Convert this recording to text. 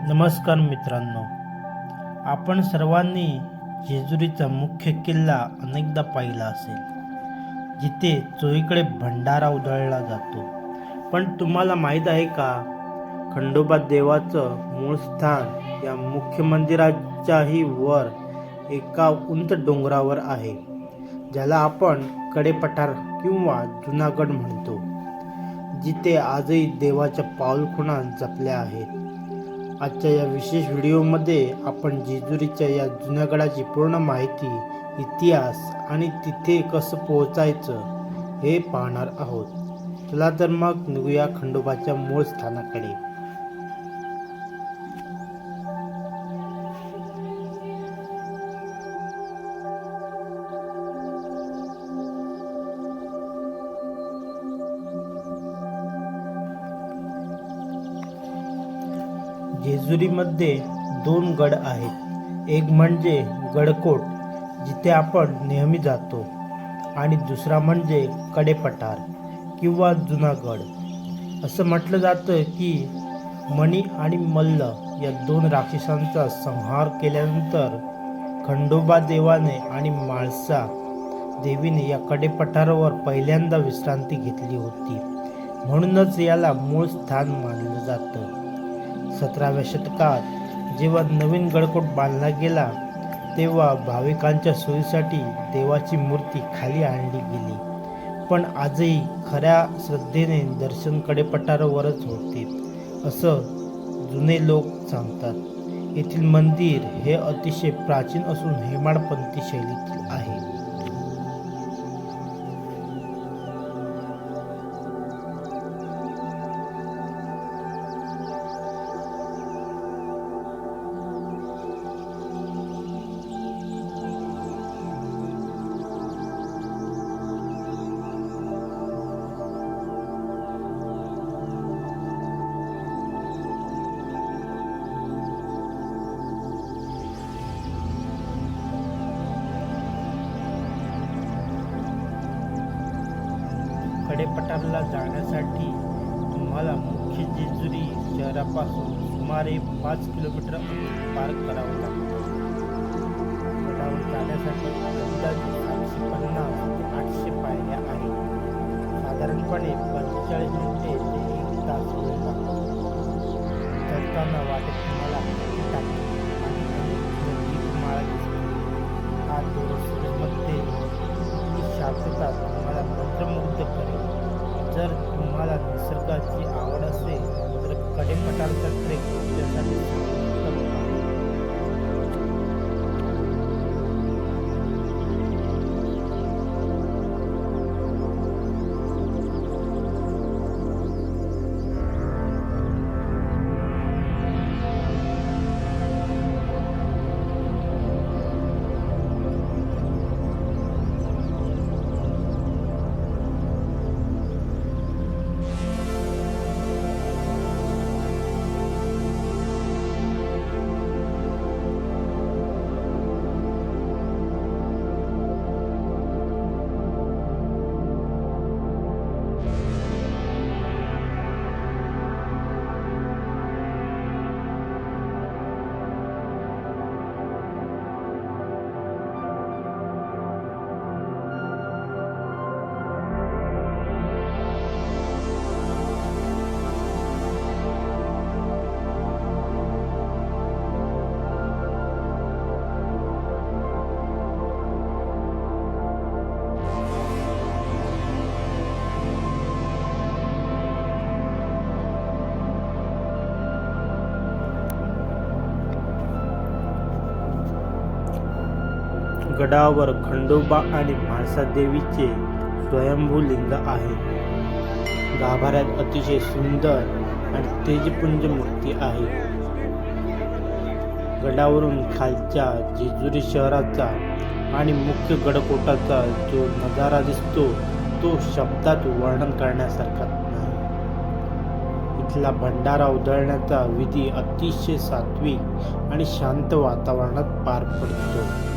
नमस्कार मित्रांनो, आपण सर्वांनी जेजुरीचा मुख्य किल्ला अनेकदा पाहिला असेल, जिथे चोहीकडे भंडारा उधळला जातो. पण तुम्हाला माहीत आहे का, खंडोबा देवाचं मूळ स्थान या मुख्य मंदिराच्याही वर एका उंच डोंगरावर आहे, ज्याला आपण कडेपठार किंवा जुनागड म्हणतो, जिथे आजही देवाच्या पाऊलखुणा जपल्या आहेत. आजच्या या विशेष व्हिडिओमध्ये आपण जेजुरीच्या या जुन्या गडाची पूर्ण माहिती, इतिहास आणि तिथे कसं पोहोचायचं हे पाहणार आहोत. चला तर मग निघूया खंडोबाच्या मूळ स्थानाकडे. जेजुरीमध्ये दोन गड आहेत. एक म्हणजे गडकोट, जिथे आपण नेहमी जातो, आणि दुसरा म्हणजे कडेपठार किंवा जुनागड. असं म्हटलं जातं की मणी आणि मल्ल या दोन राक्षसांचा संहार केल्यानंतर खंडोबा देवाने आणि म्हाळसा देवीने या कडेपठारावर पहिल्यांदा विश्रांती घेतली होती. म्हणूनच याला मूळ स्थान मानलं जातं. 17व्या शतकात जेव्हा नवीन गडकोट बांधला गेला, तेव्हा भाविकांच्या सोयीसाठी देवाची मूर्ती खाली आणली गेली. पण आजही खऱ्या श्रद्धेने दर्शन कडेपठारावरच होते, असं जुने लोक सांगतात. येथील मंदिर हे अतिशय प्राचीन असून हेमाडपंथी शैलीतील आहे. कडेपठारला जाण्यासाठी तुम्हाला मुख्य जेजुरी शहरापासून सुमारे 5 किलोमीटर पार करावं लागतं. गडावर जाण्यासाठी अंदाजे 750 ते 800 पायऱ्या आहेत. साधारणपणे 45 मिनिटे ते 1 तास वेळ लागतो. चढताना वाटेत तुम्हाला टाकते आणि अनेक माळा दिसते. हा मध्ये शांतता तुम्हाला मंत्रमुग्ध करेल. जर तुम्हाला निसर्गाची आवड असेल तर कडेपठारचा ट्रेक तुमच्यासाठी उत्तम आहे. गडावर खंडोबा आणि म्हाळसा देवीचे स्वयंभू लिंग आहे. गाभाऱ्यात अतिशय सुंदर आणि तेजपुंज मूर्ती आहे. गडावरून खालच्या जेजुरी शहराचा आणि मुख्य गडकोटाचा जो नजारा दिसतो, तो शब्दात वर्णन करण्यासारखा नाही. इथला भंडारा उधळण्याचा विधी अतिशय सात्विक आणि शांत वातावरणात पार पडतो.